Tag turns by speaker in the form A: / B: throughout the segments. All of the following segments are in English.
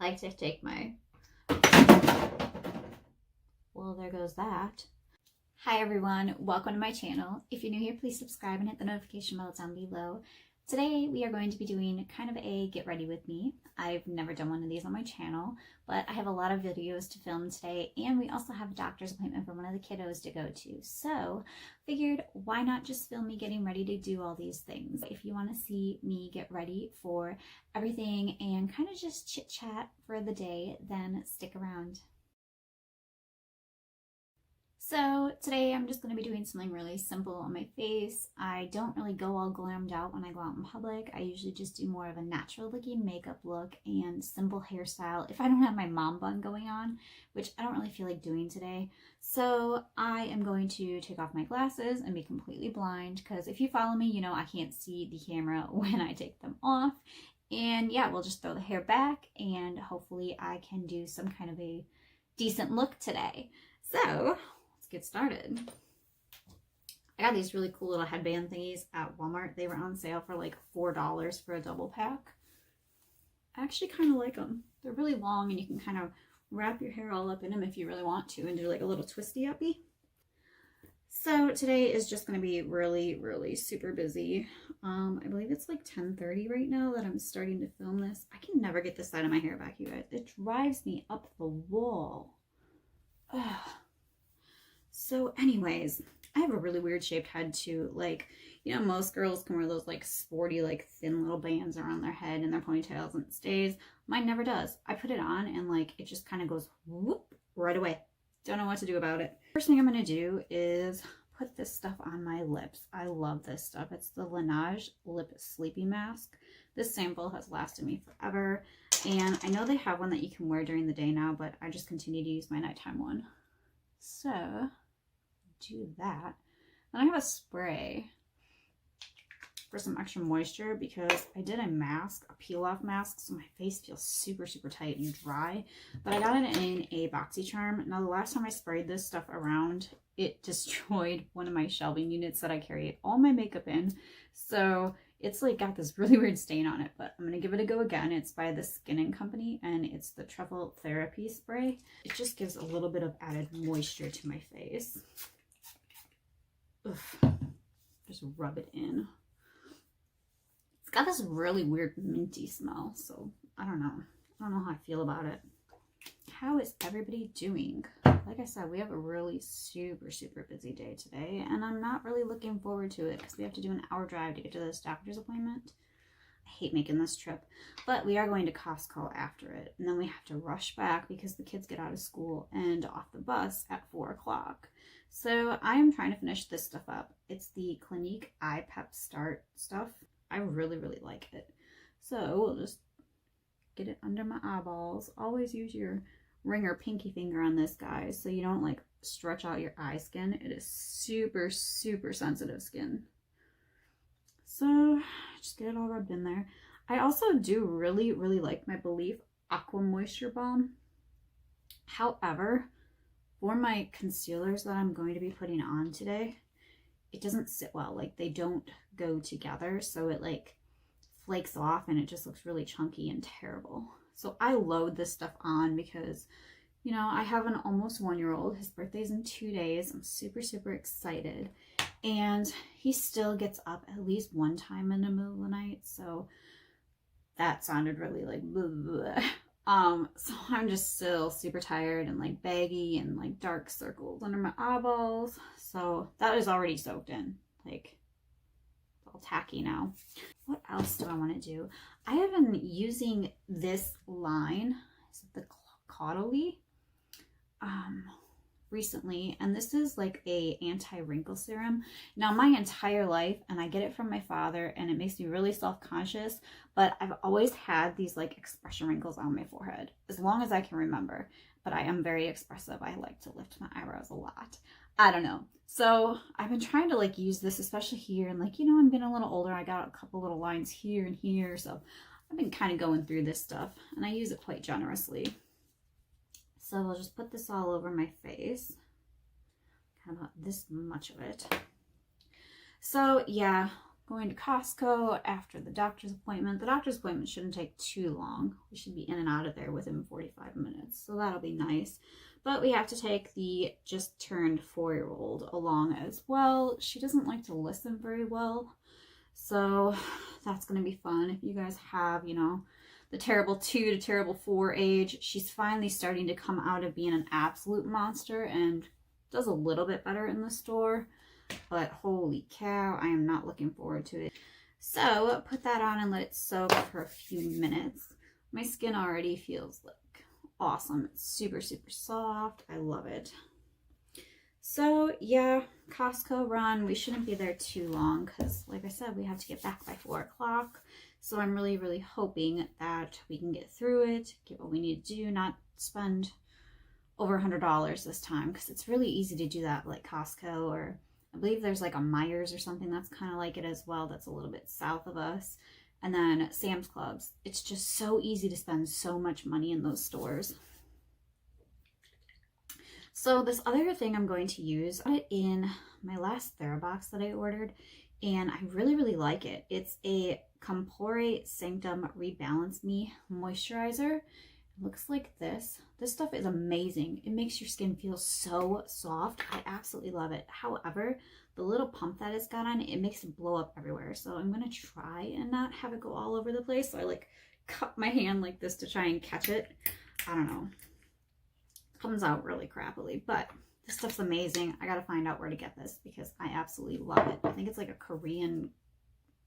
A: I like to take my, well, there goes that. Hi everyone, welcome to my channel. If you're new here, please subscribe and hit the notification bell down below. Today we are going to be doing kind of a get ready with me. I've never done one of these on my channel, but I have a lot of videos to film today, and we also have a doctor's appointment for one of the kiddos to go to. So figured, why not just film me getting ready to do all these things? If you want to see me get ready for everything and kind of just chit chat for the day, then stick around. So today I'm just going to be doing something really simple on my face. I don't really go all glammed out when I go out in public. I usually just do more of a natural looking makeup look and simple hairstyle if I don't have my mom bun going on, which I don't really feel like doing today. So I am going to take off my glasses and be completely blind, because if you follow me, you know I can't see the camera when I take them off. And yeah, we'll just throw the hair back and hopefully I can do some kind of a decent look today. So get started. I got these really cool little headband thingies at Walmart. They were on sale for like $4 for a double pack. I actually kind of like them. They're really long and you can kind of wrap your hair all up in them if you really want to and do like a little twisty uppy. So today is just going to be really super busy. I believe it's like 10:30 right now that I'm starting to film this. I can never get this side of my hair back, you guys. It drives me up the wall. Ugh. So anyways, I have a really weird shaped head too. Like, you know, most girls can wear those like sporty, like thin little bands around their head and their ponytails and it stays. Mine never does. I put it on and like, it just kind of goes whoop right away. Don't know what to do about it. First thing I'm going to do is put this stuff on my lips. I love this stuff. It's the Laneige Lip Sleepy Mask. This sample has lasted me forever. And I know they have one that you can wear during the day now, but I just continue to use my nighttime one. So do that. Then I have a spray for some extra moisture because I did a mask, a peel off mask, so my face feels super tight and dry, but I got it in a Boxycharm. Now the last time I sprayed this stuff around, it destroyed one of my shelving units that I carry all my makeup in, so it's like got this really weird stain on it, but I'm gonna give it a go again. It's by the Skin & Company and it's the Truffle Therapy Spray. It just gives a little bit of added moisture to my face. Ugh. Just rub it in. It's got this really weird minty smell, so I don't know how I feel about it. How is everybody doing? Like I said, we have a really super busy day today, and I'm not really looking forward to it because we have to do an hour drive to get to this doctor's appointment. I hate making this trip, but we are going to Costco after it, and then we have to rush back because the kids get out of school and off the bus at 4 o'clock. So I am trying to finish this stuff up. It's the Clinique Eye Pep Start stuff. I really like it. So we'll just get it under my eyeballs. Always use your ring or pinky finger on this, guys, so you don't like stretch out your eye skin. It is super sensitive skin. So just get it all rubbed in there. I also do really like my Belief Aqua Moisture Balm. However, for my concealers that I'm going to be putting on today, it doesn't sit well. Like, they don't go together, so it like flakes off and it just looks really chunky and terrible. So I load this stuff on because, you know, I have an almost 1-year-old. His birthday's in 2 days. I'm super excited. And he still gets up at least one time in the middle of the night. So that sounded really like blah, blah, blah. So I'm just still super tired and like baggy and like dark circles under my eyeballs. So that is already soaked in. Like, it's all tacky now. What else do I want to do? I have been using this line, is it the Caudalie? Recently, and this is like a anti-wrinkle serum. Now, my entire life, and I get it from my father, and it makes me really self-conscious, but I've always had these like expression wrinkles on my forehead as long as I can remember. But I am very expressive. I like to lift my eyebrows a lot. I don't know. So I've been trying to like use this, especially here, and like, you know, I'm getting a little older. I got a couple little lines here and here, so I've been kind of going through this stuff, and I use it quite generously. So I'll just put this all over my face, kind of about this much of it. So yeah, going to Costco after the doctor's appointment. The doctor's appointment shouldn't take too long. We should be in and out of there within 45 minutes, so that'll be nice. But we have to take the just turned 4-year-old along as well. She doesn't like to listen very well, so that's going to be fun. If you guys have, you know, the terrible 2 to terrible 4 age, she's finally starting to come out of being an absolute monster and does a little bit better in the store. But holy cow, I am not looking forward to it. So put that on and let it soak for a few minutes. My skin already feels like awesome. It's super, super soft. I love it. So yeah, Costco run. We shouldn't be there too long because, like I said, we have to get back by 4 o'clock. So I'm really, really hoping that we can get through it, get what we need to do, not spend over $100 this time, because it's really easy to do that, like Costco, or I believe there's like a Myers or something that's kind of like it as well, that's a little bit south of us. And then Sam's Clubs. It's just so easy to spend so much money in those stores. So this other thing I'm going to use in my last TheraBox that I ordered, and I really, really like it. It's a Compore Sanctum Rebalance Me moisturizer. It looks like this. This stuff is amazing. It makes your skin feel so soft. I absolutely love it. However, the little pump that it's got on it, it makes it blow up everywhere. So I'm going to try and not have it go all over the place. So I like cup my hand like this to try and catch it. I don't know. Comes out really crappily, but this stuff's amazing. I got to find out where to get this because I absolutely love it. I think it's like a Korean,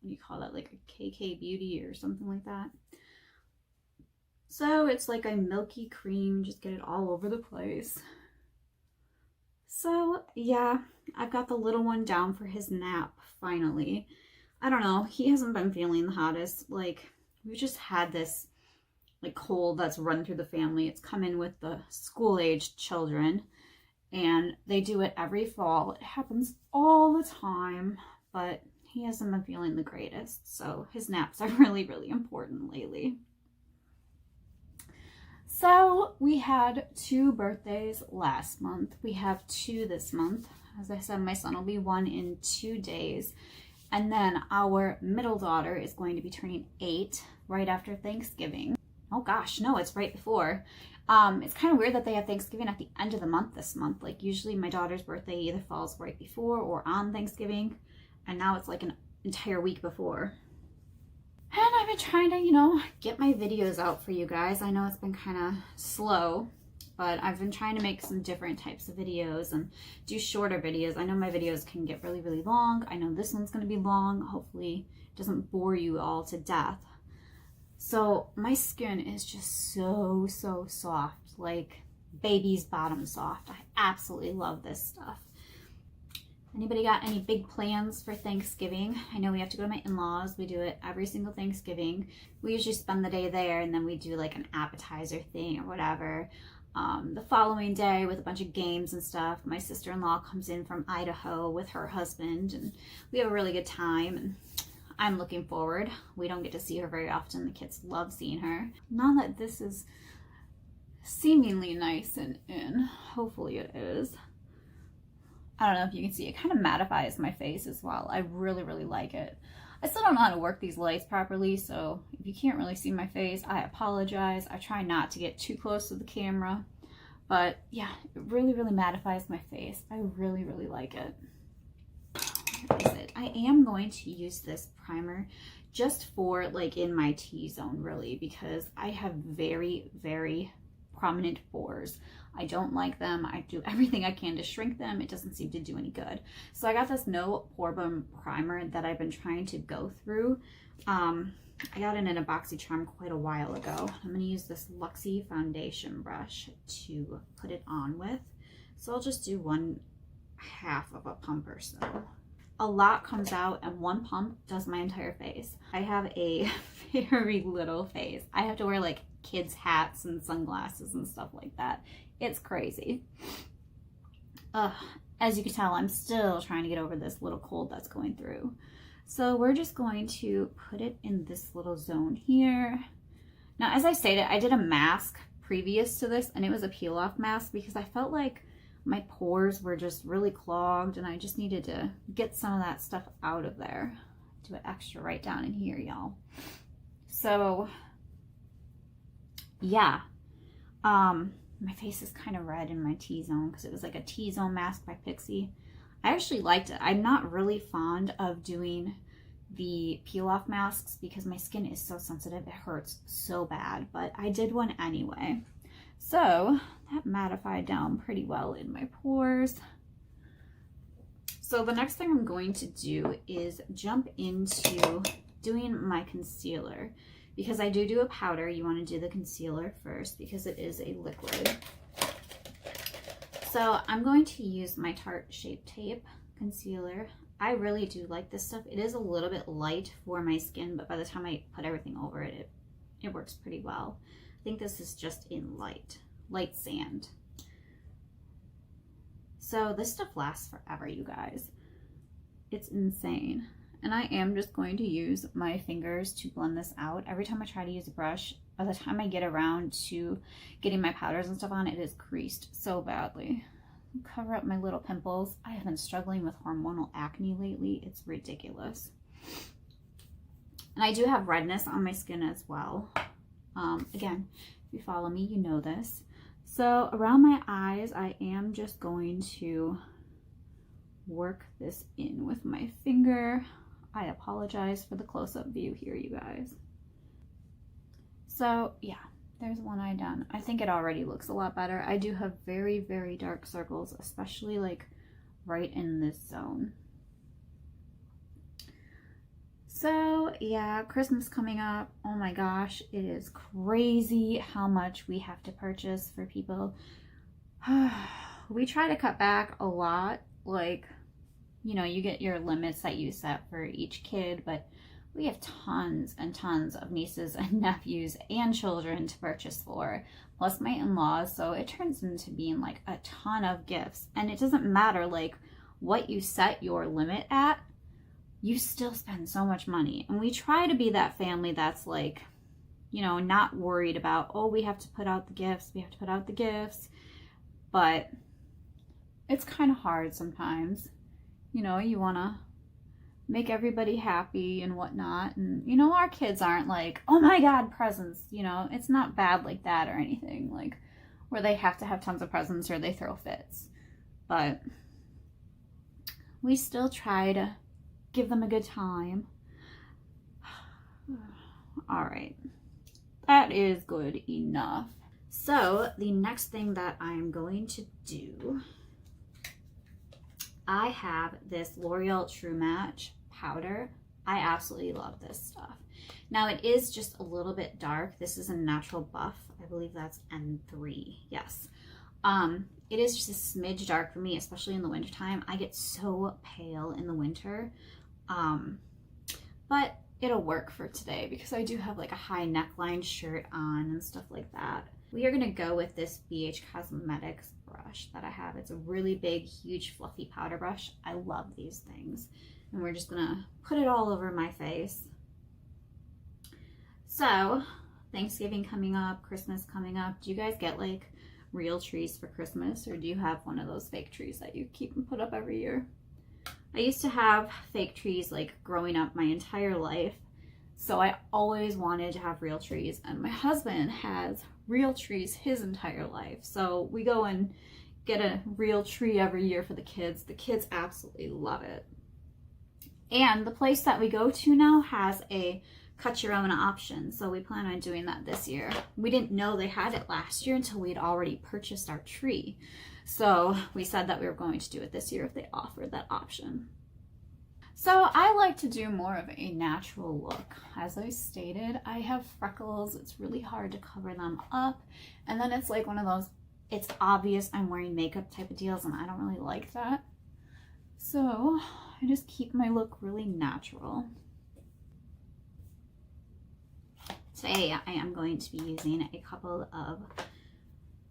A: what do you call that? Like a KK Beauty or something like that. So it's like a milky cream, just get it all over the place. So yeah, I've got the little one down for his nap finally. I don't know, he hasn't been feeling the hottest. Like, we've just had this like cold that's run through the family. It's come in with the school-aged children, and they do it every fall. It happens all the time, but he hasn't been feeling the greatest. So his naps are really, really important lately. So we had 2 birthdays last month. We have 2 this month. As I said, my son will be 1 in 2 days. And then our middle daughter is going to be turning 8 right after Thanksgiving. Oh gosh, no, it's right before. It's kind of weird that they have Thanksgiving at the end of the month this month. Like usually my daughter's birthday either falls right before or on Thanksgiving. And now it's like an entire week before. And I've been trying to, you know, get my videos out for you guys. I know it's been kind of slow, but I've been trying to make some different types of videos and do shorter videos. I know my videos can get really, really long. I know this one's going to be long. Hopefully it doesn't bore you all to death. So my skin is just so, so soft, like baby's bottom soft. I absolutely love this stuff. Anybody got any big plans for Thanksgiving? I know we have to go to my in-laws. We do it every single Thanksgiving. We usually spend the day there, and then we do like an appetizer thing or whatever. The following day with a bunch of games and stuff. My sister-in-law comes in from Idaho with her husband, and we have a really good time. And I'm looking forward. We don't get to see her very often. The kids love seeing her. Now that this is seemingly nice and in, hopefully it is. I don't know if you can see, it kind of mattifies my face as well. I really, really like it. I still don't know how to work these lights properly, so if you can't really see my face, I apologize. I try not to get too close to the camera, but yeah, it really, really mattifies my face. I really, really like it. Where is it? I am going to use this primer just for like in my T-zone really, because I have very, very prominent pores. I don't like them. I do everything I can to shrink them. It doesn't seem to do any good. So I got this No Pore Bum primer that I've been trying to go through. I got it in a Boxycharm quite a while ago. I'm going to use this Luxie foundation brush to put it on with. So I'll just do 1/2 of a pump or so. A lot comes out and 1 pump does my entire face. I have a very little face. I have to wear like kids' hats and sunglasses and stuff like that. It's crazy. As you can tell, I'm still trying to get over this little cold that's going through. So we're just going to put it in this little zone here. Now, as I stated, I did a mask previous to this, and it was a peel-off mask because I felt like my pores were just really clogged and I just needed to get some of that stuff out of there. do it extra right down in here, y'all. So yeah, my face is kind of red in my T-zone because it was like a T-zone mask by Pixie. I actually liked it. I'm not really fond of doing the peel-off masks because my skin is so sensitive. It hurts so bad, but I did one anyway. So that mattified down pretty well in my pores. So the next thing I'm going to do is jump into doing my concealer. Because I do a powder, you want to do the concealer first because it is a liquid. So I'm going to use my Tarte Shape Tape concealer. I really do like this stuff. It is a little bit light for my skin, but by the time I put everything over it, it works pretty well. I think this is just in light sand. So this stuff lasts forever, you guys. It's insane. And I am just going to use my fingers to blend this out. Every time I try to use a brush, by the time I get around to getting my powders and stuff on, it is creased so badly. Cover up my little pimples. I have been struggling with hormonal acne lately. It's ridiculous. And I do have redness on my skin as well. Again, if you follow me, you know this. So around my eyes, I am just going to work this in with my finger. I apologize for the close-up view here, you guys. So yeah, there's one eye done. I think it already looks a lot better. I do have very, very dark circles, especially like right in this zone. So yeah, Christmas coming up. Oh my gosh, it is crazy how much we have to purchase for people. We try to cut back a lot, like, you know, you get your limits that you set for each kid, but we have tons and tons of nieces and nephews and children to purchase for, plus my in-laws, so it turns into being like a ton of gifts. And it doesn't matter like what you set your limit at, you still spend so much money. And we try to be that family that's like, you know, not worried about, oh, we have to put out the gifts, but it's kind of hard sometimes. You know, you want to make everybody happy and whatnot. And, you know, our kids aren't like, oh my God, presents. You know, it's not bad like that or anything, like where they have to have tons of presents or they throw fits. But we still try to give them a good time. All right. That is good enough. So the next thing that I'm going to do, I have this L'Oreal True Match powder. I absolutely love this stuff. Now it is just a little bit dark. This is a natural buff. I believe that's N3. Yes. It is just a smidge dark for me, especially in the wintertime. I get so pale in the winter. But it'll work for today because I do have like a high neckline shirt on and stuff like that. We are going to go with this BH Cosmetics brush that I have. It's a really big, huge, fluffy powder brush. I love these things. And we're just going to put it all over my face. So, Thanksgiving coming up, Christmas coming up. Do you guys get like real trees for Christmas, or do you have one of those fake trees that you keep and put up every year? I used to have fake trees like growing up my entire life. So I always wanted to have real trees, and my husband has real trees his entire life. So we go and get a real tree every year for the kids. The kids absolutely love it. And the place that we go to now has a cut your own option. So we plan on doing that this year. We didn't know they had it last year until we'd already purchased our tree. So we said that we were going to do it this year if they offered that option. So I like to do more of a natural look. As I stated, I have freckles. It's really hard to cover them up. And then it's like one of those, it's obvious I'm wearing makeup type of deals, and I don't really like that. So I just keep my look really natural. Today I am going to be using a couple of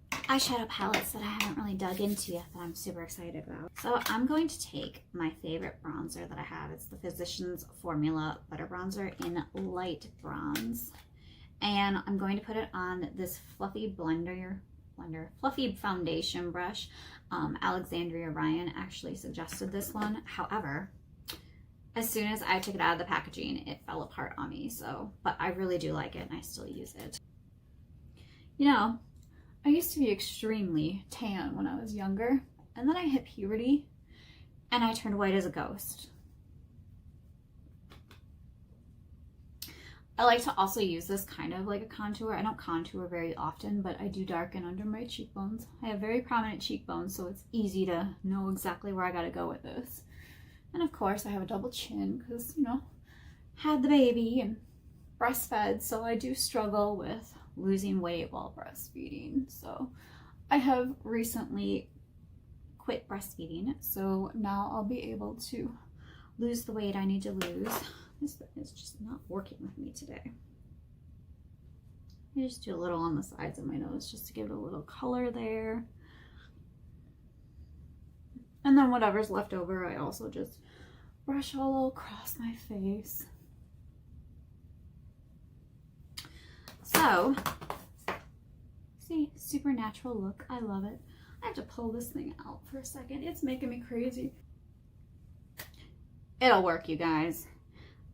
A: eyeshadow palettes that I haven't really dug into yet that I'm super excited about. So I'm going to take my favorite bronzer that I have. It's the Physicians Formula Butter Bronzer in light bronze. And I'm going to put it on this fluffy fluffy foundation brush. Alexandria Ryan actually suggested this one. However, as soon as I took it out of the packaging, it fell apart on me. So, but I really do like it and I still use it. You know, I used to be extremely tan when I was younger, and then I hit puberty and I turned white as a ghost. I like to also use this kind of like a contour. I don't contour very often, but I do darken under my cheekbones. I have very prominent cheekbones, so it's easy to know exactly where I gotta go with this. And of course I have a double chin because, you know, had the baby and breastfed, so I do struggle with losing weight while breastfeeding. So I have recently quit breastfeeding, so now I'll be able to lose the weight I need to lose. This is just not working with me today. I just do a little on the sides of my nose just to give it a little color there. And then whatever's left over, I also just brush all across my face. So, see, super natural look. I love it. I have to pull this thing out for a second. It's making me crazy. It'll work, you guys.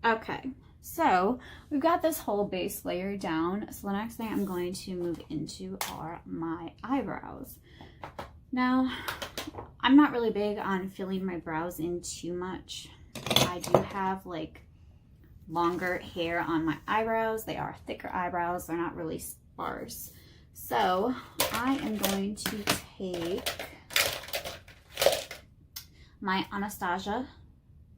A: Okay, so we've got this whole base layer down. So the next thing I'm going to move into are my eyebrows. Now, I'm not really big on filling my brows in too much. I do have like longer hair on my eyebrows. They are thicker eyebrows. They're not really sparse. So I am going to take my Anastasia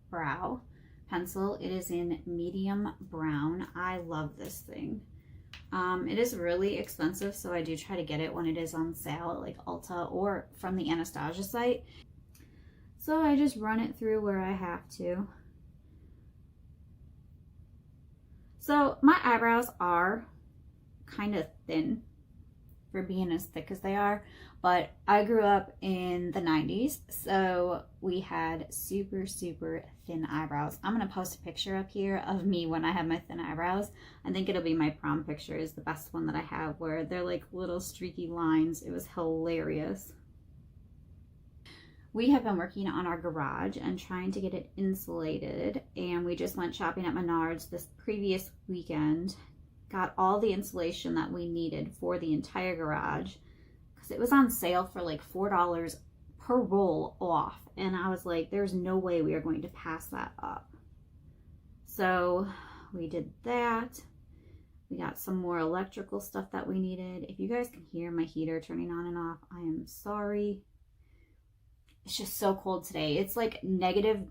A: brow pencil. It is in medium brown. I love this thing. It is really expensive, so I do try to get it when it is on sale at like Ulta or from the Anastasia site. So I just run it through where I have to. So my eyebrows are kind of thin for being as thick as they are, but I grew up in the 90s, so we had super, super thin eyebrows. I'm gonna post a picture up here of me when I have my thin eyebrows. I think it'll be my prom picture is the best one that I have, where they're like little streaky lines. It was hilarious. We have been working on our garage and trying to get it insulated, and we just went shopping at Menards this previous weekend. Got all the insulation that we needed for the entire garage because it was on sale for like $4 per roll off, and I was like, there's no way we are going to pass that up. So we did that. We got some more electrical stuff that we needed. If you guys can hear my heater turning on and off, I am sorry. It's just so cold today. It's like negative.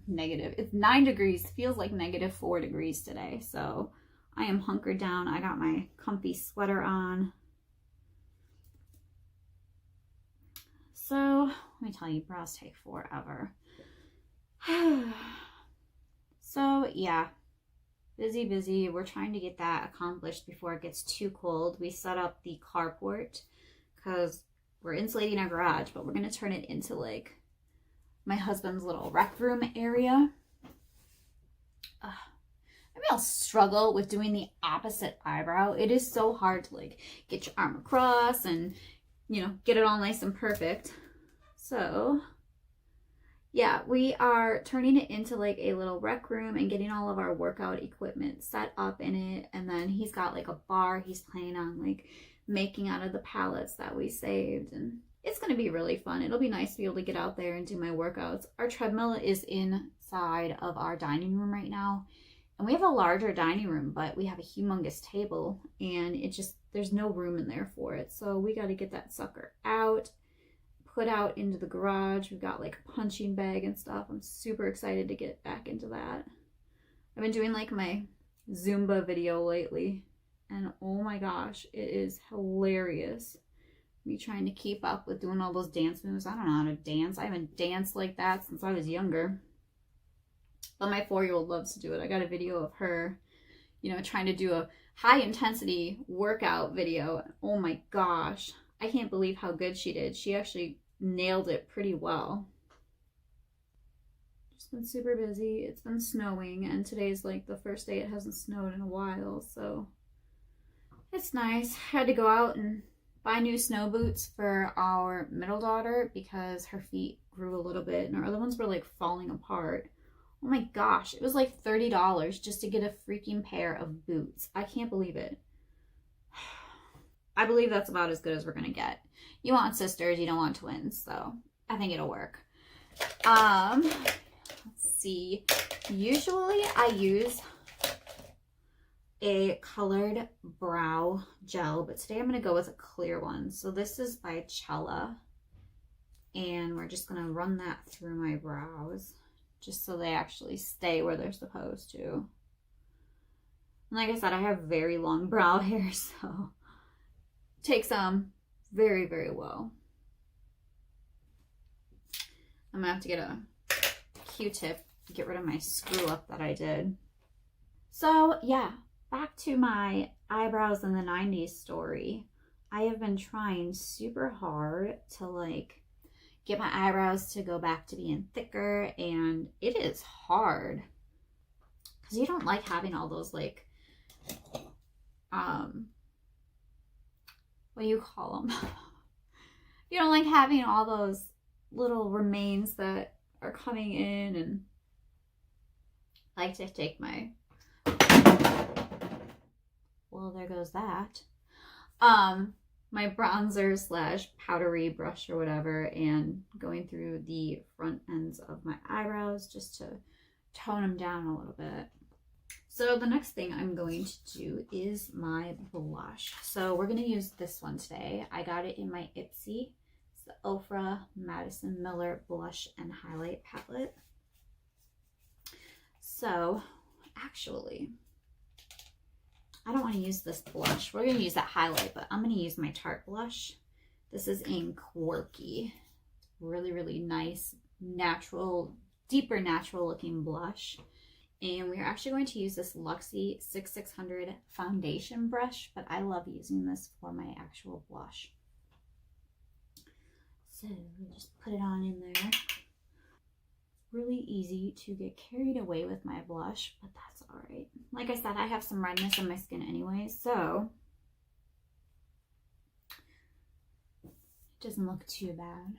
A: It's 9 degrees. Feels like -4 degrees today. So I am hunkered down. I got my comfy sweater on. So let me tell you, brows take forever. So yeah, busy. We're trying to get that accomplished before it gets too cold. We set up the carport because we're insulating our garage, but we're going to turn it into like my husband's little rec room area. Maybe I'll struggle with doing the opposite eyebrow. It is so hard to like get your arm across and, you know, get it all nice and perfect. So yeah, we are turning it into like a little rec room and getting all of our workout equipment set up in it. And then he's got like a bar he's planning on like making out of the pallets that we saved, and it's going to be really fun. It'll be nice to be able to get out there and do my workouts. Our treadmill is inside of our dining room right now, and we have a larger dining room, but we have a humongous table, and it just, there's no room in there for it. So we got to get that sucker out, put out into the garage. We've got like a punching bag and stuff. I'm super excited to get back into that. I've been doing like my Zumba video lately, and oh my gosh, it is hilarious. Me trying to keep up with doing all those dance moves. I don't know how to dance. I haven't danced like that since I was younger. But my 4-year-old loves to do it. I got a video of her, you know, trying to do a high intensity workout video. Oh my gosh. I can't believe how good she did. She actually nailed it pretty well. Just been super busy. It's been snowing, and today's like the first day it hasn't snowed in a while, so it's nice. Had to go out and buy new snow boots for our middle daughter because her feet grew a little bit and our other ones were like falling apart. Oh my gosh, it was like $30 just to get a freaking pair of boots. I can't believe it. I believe that's about as good as we're gonna get. You want sisters, you don't want twins, so I think it'll work. Let's see. Usually I use a colored brow gel, but today I'm gonna go with a clear one. So this is by Cella, and we're just gonna run that through my brows just so they actually stay where they're supposed to. And like I said, I have very long brow hair, so it takes very, very well. I'm gonna have to get a Q-tip to get rid of my screw up that I did. So yeah, back to my eyebrows in the 90s story. I have been trying super hard to like get my eyebrows to go back to being thicker, and it is hard because you don't like having all those like what do you call them? You don't like having all those little remains that are coming in, and I like to take my, well, there goes that, my bronzer slash powdery brush or whatever, and going through the front ends of my eyebrows just to tone them down a little bit. So the next thing I'm going to do is my blush. So we're going to use this one today. I got it in my Ipsy. It's the Ofra Madison Miller Blush and Highlight Palette. So actually, I don't want to use this blush. We're going to use that highlight, but I'm going to use my Tarte blush. This is in Quirky. Really, really nice, natural, deeper natural looking blush. And we're actually going to use this Luxie 6600 foundation brush, but I love using this for my actual blush. So we'll just put it on in there. Really easy to get carried away with my blush, but that's all right. Like I said, I have some redness on my skin anyway, so it doesn't look too bad.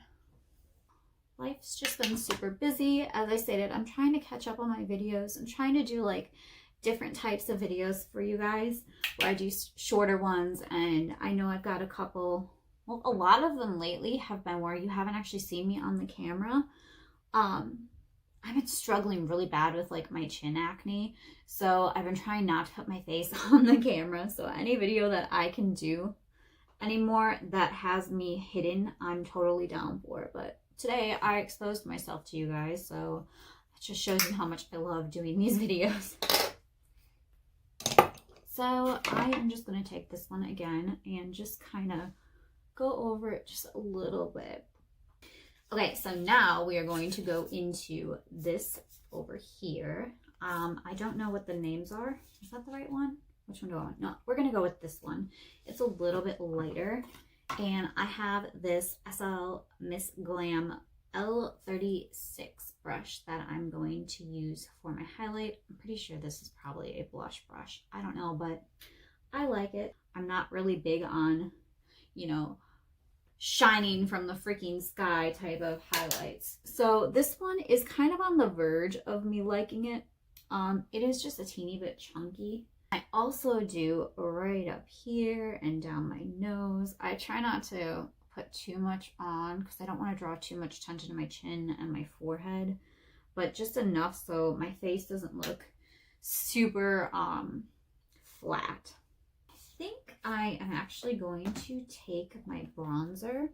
A: Life's just been super busy. As I stated, I'm trying to catch up on my videos. I'm trying to do like different types of videos for you guys where I do shorter ones, and I know I've got a couple, well, a lot of them lately have been where you haven't actually seen me on the camera. I've been struggling really bad with like my chin acne, so I've been trying not to put my face on the camera. So any video that I can do anymore that has me hidden, I'm totally down for. But today I exposed myself to you guys, so it just shows you how much I love doing these videos. So I am just going to take this one again and just kind of go over it just a little bit. Okay, so now we are going to go into this over here. I don't know what the names are. Is that the right one? Which one do I want? No, we're going to go with this one. It's a little bit lighter. And I have this SL Miss Glam L36 brush that I'm going to use for my highlight. I'm pretty sure this is probably a blush brush. I don't know, but I like it. I'm not really big on, you know, shining from the freaking sky type of highlights. So this one is kind of on the verge of me liking it. It is just a teeny bit chunky. I also do right up here and down my nose. I try not to put too much on because I don't want to draw too much attention to my chin and my forehead, but just enough so my face doesn't look super flat. I think I am actually going to take my bronzer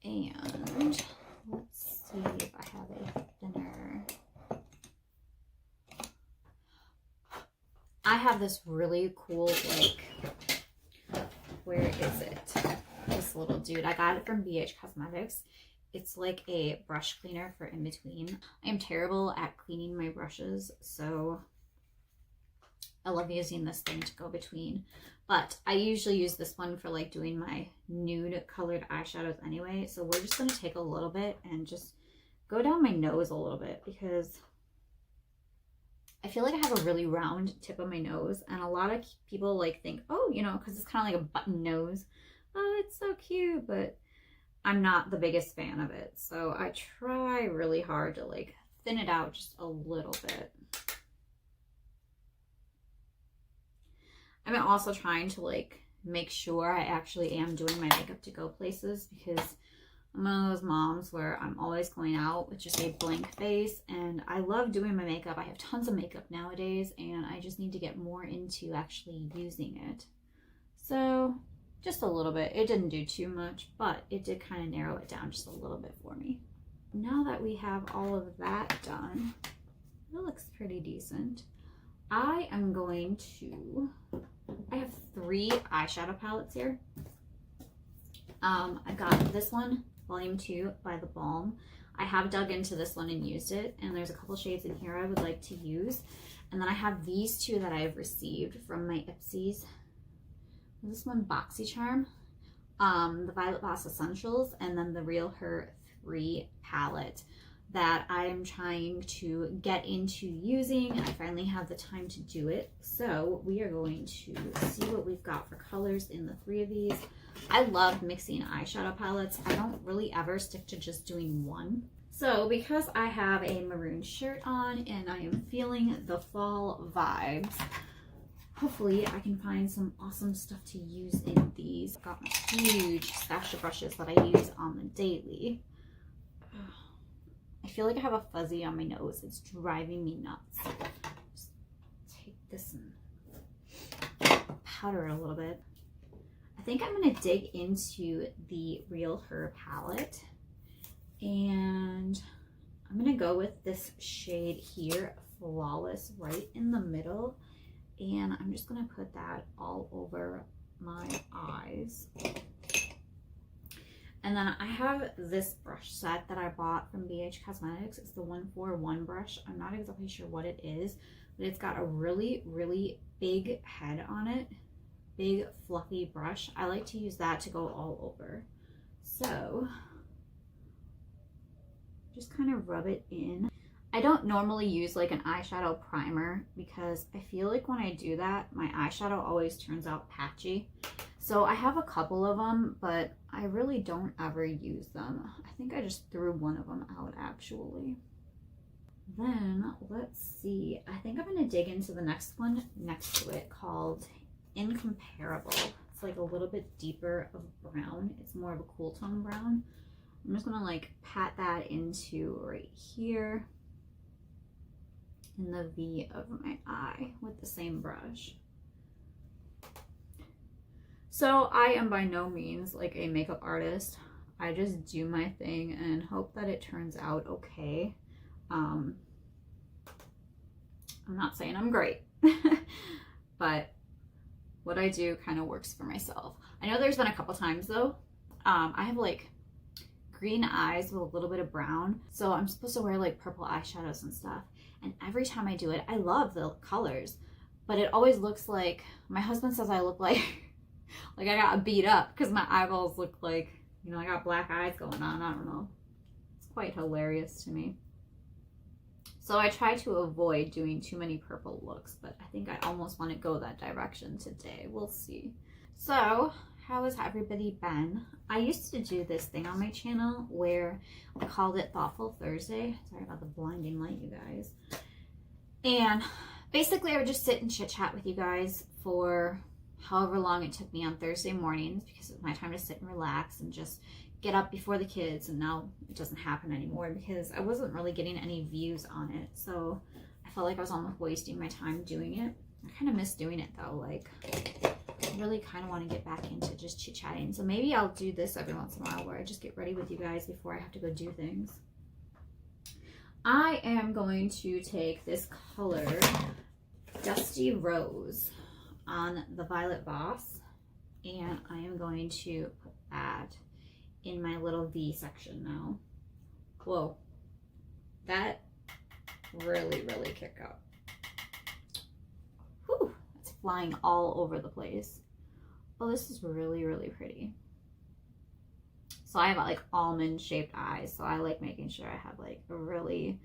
A: and let's see if I have a thinner. I have this really cool, like, where is it? This little dude. I got it from BH Cosmetics. It's like a brush cleaner for in between. I am terrible at cleaning my brushes, so I love using this thing to go between. But I usually use this one for like doing my nude colored eyeshadows anyway. So we're just going to take a little bit and just go down my nose a little bit because I feel like I have a really round tip of my nose, and a lot of people like think, oh, you know, because it's kind of like a button nose. Oh, it's so cute, but I'm not the biggest fan of it. So I try really hard to like thin it out just a little bit. I'm also trying to like make sure I actually am doing my makeup to go places, because I'm one of those moms where I'm always going out with just a blank face, and I love doing my makeup. I have tons of makeup nowadays, and I just need to get more into actually using it. So just a little bit. It didn't do too much, but it did kind of narrow it down just a little bit for me. Now that we have all of that done, it looks pretty decent. I am going to, I have 3 eyeshadow palettes here. I got this one, Volume 2 by The Balm. I have dug into this one and used it, and there's a couple shades in here I would like to use. And then I have these 2 that I've received from my Ipsys. This one, Boxycharm, the Violet Voss Essentials, and then the RealHer 3 palette that I'm trying to get into using. I finally have the time to do it. So we are going to see what we've got for colors in the 3 of these. I love mixing eyeshadow palettes. I don't really ever stick to just doing one. So because I have a maroon shirt on and I am feeling the fall vibes, hopefully I can find some awesome stuff to use in these. I've got my huge stash of brushes that I use on the daily. I feel like I have a fuzzy on my nose. It's driving me nuts. Just take this and powder it a little bit. I think I'm going to dig into the RealHer palette, and I'm going to go with this shade here, Flawless, right in the middle, and I'm just going to put that all over my eyes. And then I have this brush set that I bought from BH Cosmetics. It's the 141 brush. I'm not exactly sure what it is, but it's got a really, really big head on it. Big fluffy brush. I like to use that to go all over. So just kind of rub it in. I don't normally use like an eyeshadow primer because I feel like when I do that, my eyeshadow always turns out patchy. So I have a couple of them, but I really don't ever use them. I think I just threw one of them out actually. Then let's see. I think I'm going to dig into the next one next to it called Incomparable. It's like a little bit deeper of brown. It's more of a cool tone brown. I'm just going to like pat that into right here in the V of my eye with the same brush. So I am by no means like a makeup artist. I just do my thing and hope that it turns out okay. I'm not saying I'm great, but what I do kind of works for myself. I know there's been a couple times though, I have like green eyes with a little bit of brown, so I'm supposed to wear like purple eyeshadows and stuff, and every time I do it, I love the colors, but it always looks like, my husband says I look like like I got beat up because my eyeballs look like, you know, I got black eyes going on. I don't know. It's quite hilarious to me. So I try to avoid doing too many purple looks, but I think I almost want to go that direction today. We'll see. So how has everybody been? I used to do this thing on my channel where I called it Thoughtful Thursday. Sorry about the blinding light, you guys. And basically I would just sit and chit chat with you guys for however long it took me on Thursday mornings, because it's my time to sit and relax and just get up before the kids. And now it doesn't happen anymore because I wasn't really getting any views on it, so I felt like I was almost wasting my time doing it. I kind of miss doing it though. Like, I really kind of want to get back into just chit-chatting, so maybe I'll do this every once in a while where I just get ready with you guys before I have to go do things. I am going to take this color Dusty Rose on the Violet Voss, and I am going to put that in my little V section now. Whoa, that really kicked up. Whew, it's flying all over the place. Oh, this is really pretty. So I have like almond shaped eyes, so I like making sure I have like a really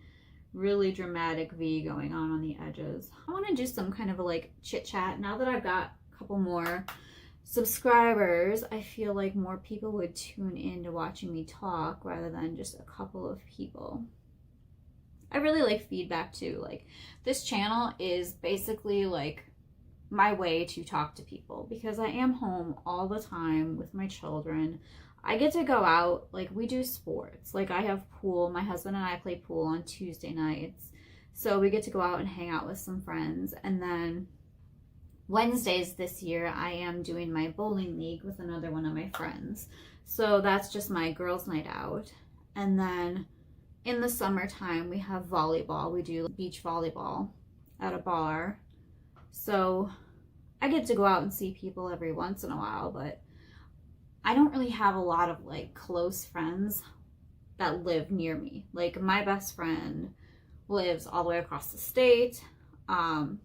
A: dramatic V going on the edges. I want to do some kind of a like chit chat now that I've got a couple more subscribers, I feel like more people would tune in to watching me talk rather than just a couple of people. I really like feedback too. Like, this channel is basically like my way to talk to people because I am home all the time with my children. I get to go out, like we do sports. Like I have pool. My husband and I play pool on Tuesday nights. So we get to go out and hang out with some friends. And then Wednesdays this year, I am doing my bowling league with another one of my friends. So that's just my girls' night out. And then in the summertime, we have volleyball. We do beach volleyball at a bar. So I get to go out and see people every once in a while, but I don't really have a lot of like close friends that live near me. Like my best friend lives all the way across the state.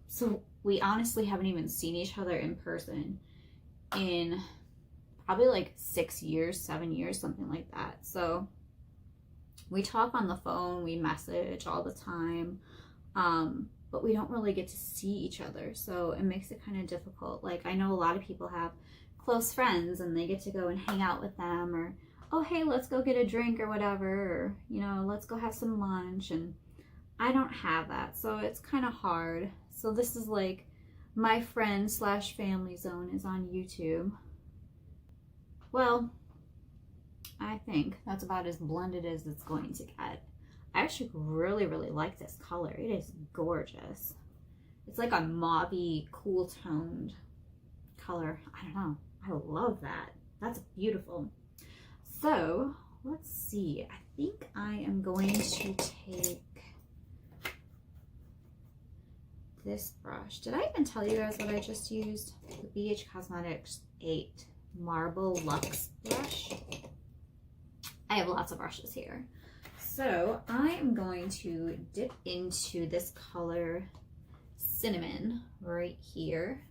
A: So we honestly haven't even seen each other in person in probably like 6 years, 7 years, something like that. So we talk on the phone, we message all the time, but we don't really get to see each other. So it makes it kind of difficult. Like I know a lot of people have close friends and they get to go and hang out with them, or, oh, hey, let's go get a drink or whatever, or, you know, let's go have some lunch. And I don't have that, so it's kind of hard. So this is like my friend slash family zone is on YouTube. Well, I think that's about as blended as it's going to get. I actually really, really like this color. It is gorgeous. It's like a mauvey, cool toned color. I don't know. I love that. That's beautiful. So let's see. I think I am going to take this brush. Did I even tell you guys what I just used? The BH Cosmetics 8 Marble Luxe brush. I have lots of brushes here. So I am going to dip into this color Cinnamon right here.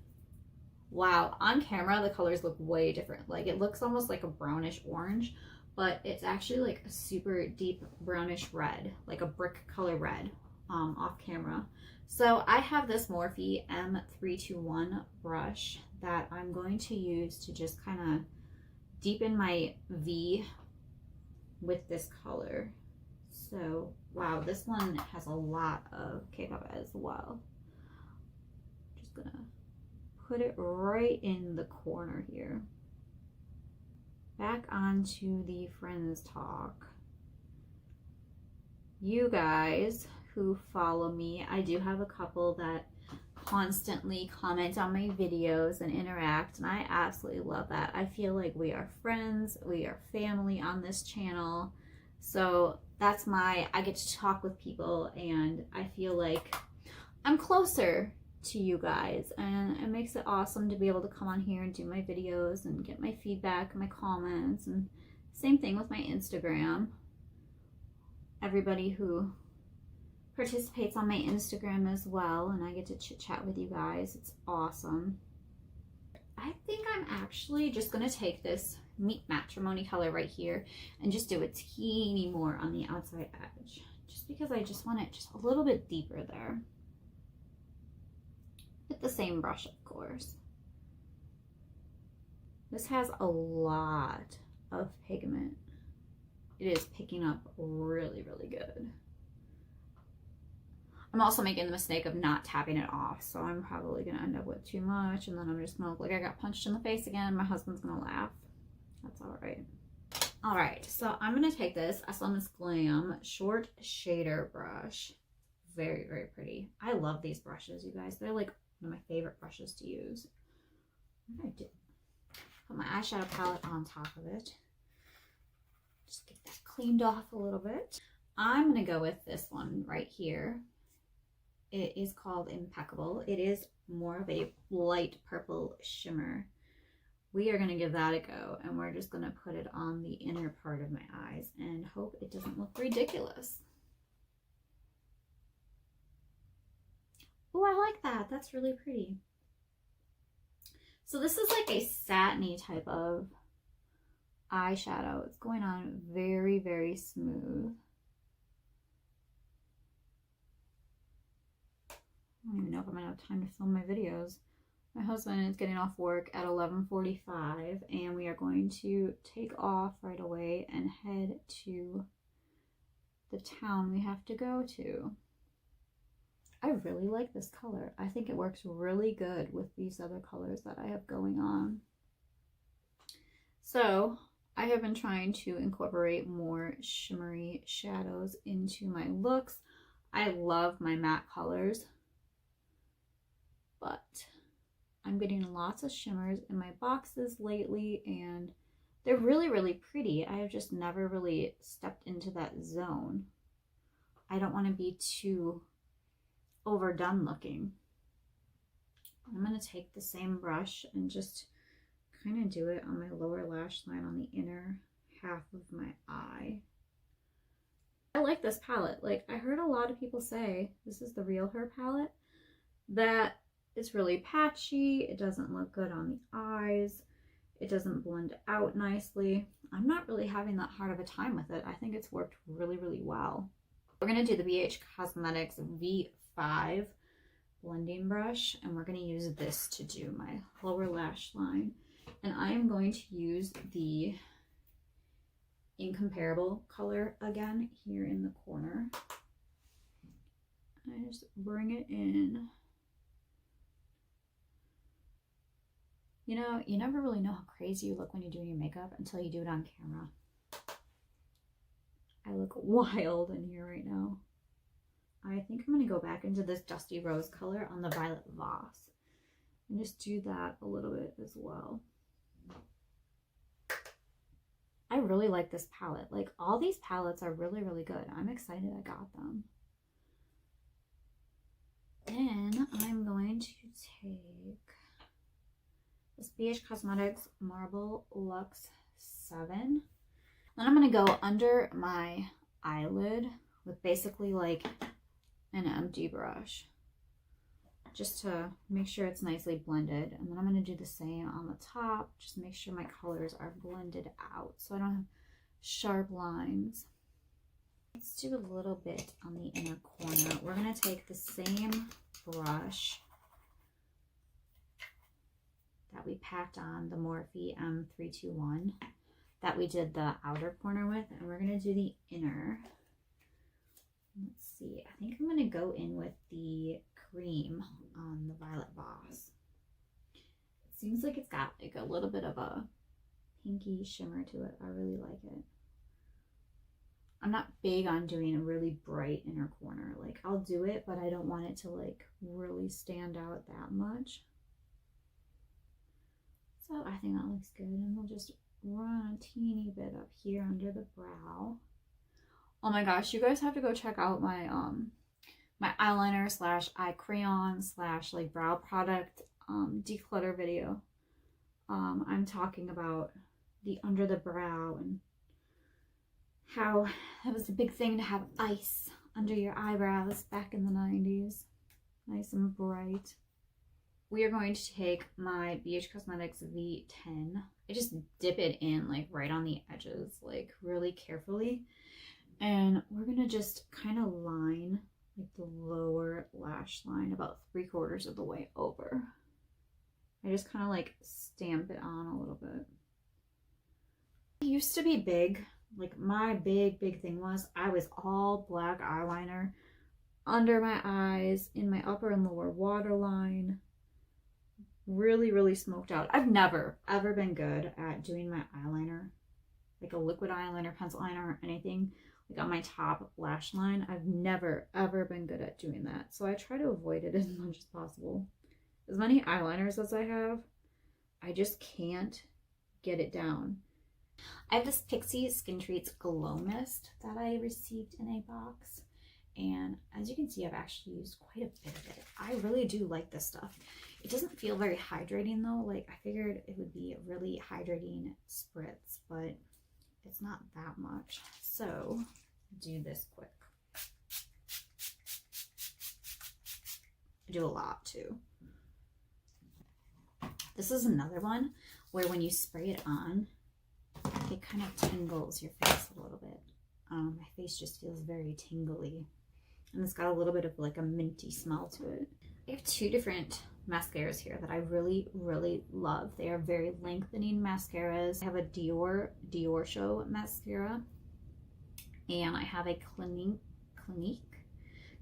A: Wow, on camera the colors look way different. Like it looks almost like a brownish orange, but it's actually like a super deep brownish red, like a brick color red off camera. So I have this Morphe M321 brush that I'm going to use to just kind of deepen my V with this color. So wow, this one has a lot of K-pop as well. Just gonna put it right in the corner here. Back onto the friends talk. You guys who follow me, I do have a couple that constantly comment on my videos and interact, and I absolutely love that. I feel like we are friends, we are family on this channel. So that's I get to talk with people, and I feel like I'm closer to you guys, and it makes it awesome to be able to come on here and do my videos and get my feedback and my comments. And same thing with my Instagram. Everybody who participates on my Instagram as well, and I get to chit chat with you guys. It's awesome. I think I'm actually just gonna take this Meat Matrimony color right here and just do a teeny more on the outside edge, just because I just want it just a little bit deeper there. With the same brush, of course. This has a lot of pigment. It is picking up really, really good. I'm also making the mistake of not tapping it off, so I'm probably gonna end up with too much, and then I'm just gonna look like I got punched in the face again. My husband's gonna laugh. That's all right. All right, so I'm gonna take this SLM's Glam short shader brush. Very, very pretty. I love these brushes, you guys. They're like one of my favorite brushes to use. What did I do? Put my eyeshadow palette on top of it. Just get that cleaned off a little bit. I'm gonna go with this one right here. It is called Impeccable. It is more of a light purple shimmer. We are going to give that a go, and we're just going to put it on the inner part of my eyes and hope it doesn't look ridiculous. Oh, I like that. That's really pretty. So this is like a satiny type of eyeshadow. It's going on very, very smooth. I don't even know if I'm gonna have time to film my videos. My husband is getting off work at 11:45 and we are going to take off right away and head to the town we have to go to. I really like this color. I think it works really good with these other colors that I have going on. So I have been trying to incorporate more shimmery shadows into my looks. I love my matte colors, but I'm getting lots of shimmers in my boxes lately and they're really, really pretty. I have just never really stepped into that zone. I don't want to be too overdone looking. I'm going to take the same brush and just kind of do it on my lower lash line on the inner half of my eye. I like this palette. Like, I heard a lot of people say, this is the RealHer palette, that it's really patchy, it doesn't look good on the eyes, it doesn't blend out nicely. I'm not really having that hard of a time with it. I think it's worked really, really well. We're going to do the BH Cosmetics V5 blending brush, and we're going to use this to do my lower lash line. And I am going to use the Incomparable color again here in the corner. I just bring it in. You know, you never really know how crazy you look when you're doing your makeup until you do it on camera. I look wild in here right now. I think I'm going to go back into this Dusty Rose color on the Violet Voss and just do that a little bit as well. I really like this palette. Like, all these palettes are really, really good. I'm excited I got them. Then I'm going to take this BH Cosmetics Marble Luxe 7. Then I'm going to go under my eyelid with basically like an empty brush, just to make sure it's nicely blended. And then I'm going to do the same on the top, just make sure my colors are blended out so I don't have sharp lines. Let's do a little bit on the inner corner. We're going to take the same brush that we packed on the Morphe M321 that we did the outer corner with, and we're going to do the inner. Let's see, I think I'm going to go in with the cream on the Violet Voss. It seems like it's got like a little bit of a pinky shimmer to it. I really like it. I'm not big on doing a really bright inner corner. Like, I'll do it, but I don't want it to like really stand out that much. So I think that looks good, and we'll just run a teeny bit up here under the brow. Oh my gosh, you guys have to go check out my my eyeliner slash eye crayon slash like brow product declutter video. I'm talking about the under the brow and how that was a big thing to have ice under your eyebrows back in the 90s. Nice and bright. We are going to take my BH Cosmetics V10. I just dip it in like right on the edges, like really carefully. And we're going to just kind of line like the lower lash line about 3/4 of the way over. I just kind of like stamp it on a little bit. I used to be big. Like, my big thing was I was all black eyeliner under my eyes, in my upper and lower waterline. Really smoked out. I've never ever been good at doing my eyeliner, like a liquid eyeliner, pencil eyeliner, or anything like on my top lash line. I've never ever been good at doing that, so I try to avoid it as much as possible. As many eyeliners as I have, I just can't get it down. I have this Pixi Skin Treats Glow Mist that I received in a box, and as you can see, I've actually used quite a bit of it. I really do like this stuff. It doesn't feel very hydrating though. Like, I figured it would be a really hydrating spritz, but it's not that much. So do this quick. I do a lot too. This is another one where when you spray it on, it kind of tingles your face a little bit. My face just feels very tingly, and it's got a little bit of like a minty smell to it. I have two different mascaras here that I really, really love. They are very lengthening mascaras. I have a Dior Show mascara, and I have a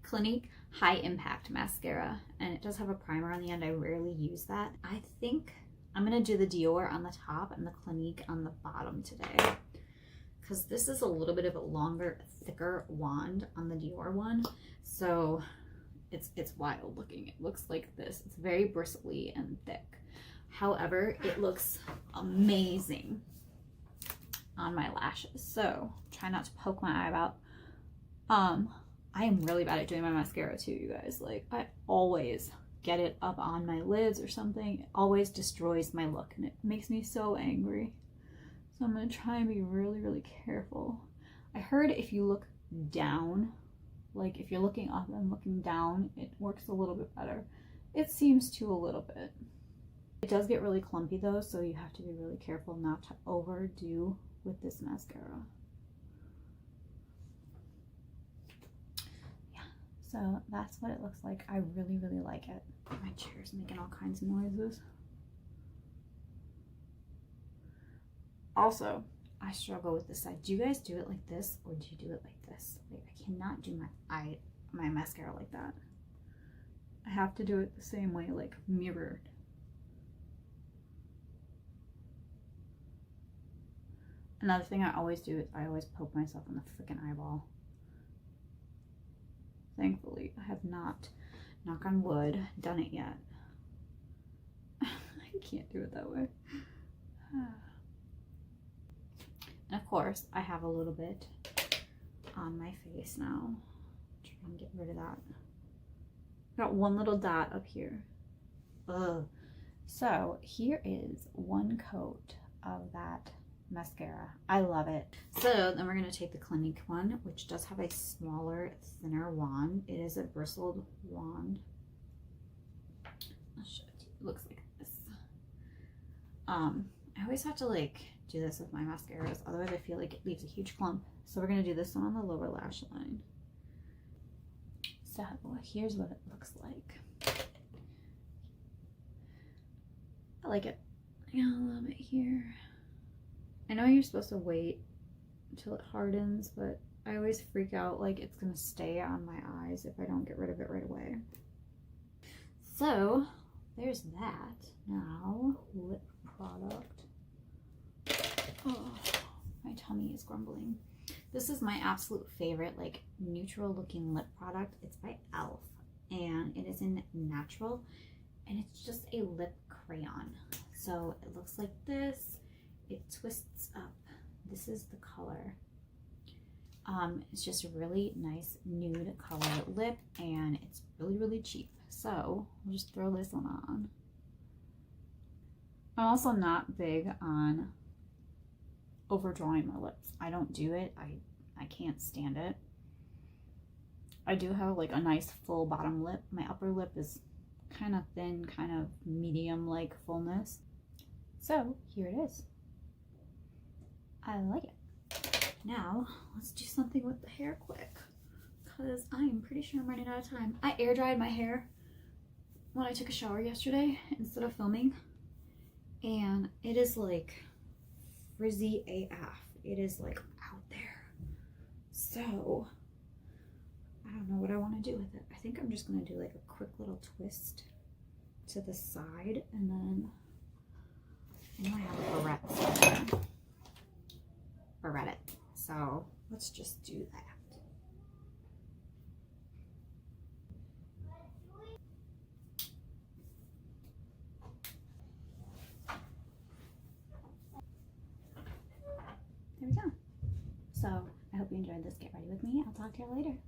A: Clinique High Impact mascara, and it does have a primer on the end. I rarely use that. I think I'm gonna do the Dior on the top and the Clinique on the bottom today, because this is a little bit of a longer, thicker wand on the Dior one, so it's wild looking. It looks like this. It's very bristly and thick. However, it looks amazing on my lashes. So try not to poke my eye out. I am really bad at doing my mascara too, you guys. Like, I always get it up on my lids or something. It always destroys my look, and it makes me so angry. So I'm gonna try and be really, really careful. I heard if you look down, like if you're looking up and looking down, it works a little bit better. It seems to a little bit. It does get really clumpy though, so you have to be really careful not to overdo with this mascara. Yeah, so that's what it looks like. I really, really like it. My chair's making all kinds of noises. Also, I struggle with this side. Do you guys do it like this, or do you do it like this? Like, I cannot do my mascara like that. I have to do it the same way, like mirrored. Another thing I always do is I always poke myself in the freaking eyeball. Thankfully, I have not, knock on wood, done it yet. I can't do it that way. And of course, I have a little bit on my face now. Try and get rid of that. Got one little dot up here. Ugh. So here is one coat of that mascara. I love it. So then we're going to take the Clinique one, which does have a smaller, thinner wand. It is a bristled wand. I'll show it to you. It looks like this. I always have to like do this with my mascaras, otherwise I feel like it leaves a huge clump. So we're going to do this one on the lower lash line. So here's what it looks like. I like it. I got a little bit here. I know you're supposed to wait until it hardens, but I always freak out like it's going to stay on my eyes if I don't get rid of it right away. So there's that. Now, lip product. Oh, my tummy is grumbling. This is my absolute favorite, like, neutral looking lip product. It's by e.l.f. and it is in natural, and it's just a lip crayon. So it looks like this. It twists up. This is the color. It's just a really nice nude color lip, and it's really, really cheap. So we'll just throw this one on. I'm also not big on overdrawing my lips. I don't do it. I can't stand it. I do have like a nice full bottom lip. My upper lip is kind of thin, kind of medium like fullness. So here it is. I like it. Now let's do something with the hair quick, because I am pretty sure I'm running out of time. I air dried my hair when I took a shower yesterday instead of filming, and it is like frizzy AF. It is like out there. So I don't know what I want to do with it. I think I'm just going to do like a quick little twist to the side, and then I know I have a barrette somewhere. Barrette it. So let's just do that. There we go. So I hope you enjoyed this. Get ready with me. I'll talk to you later.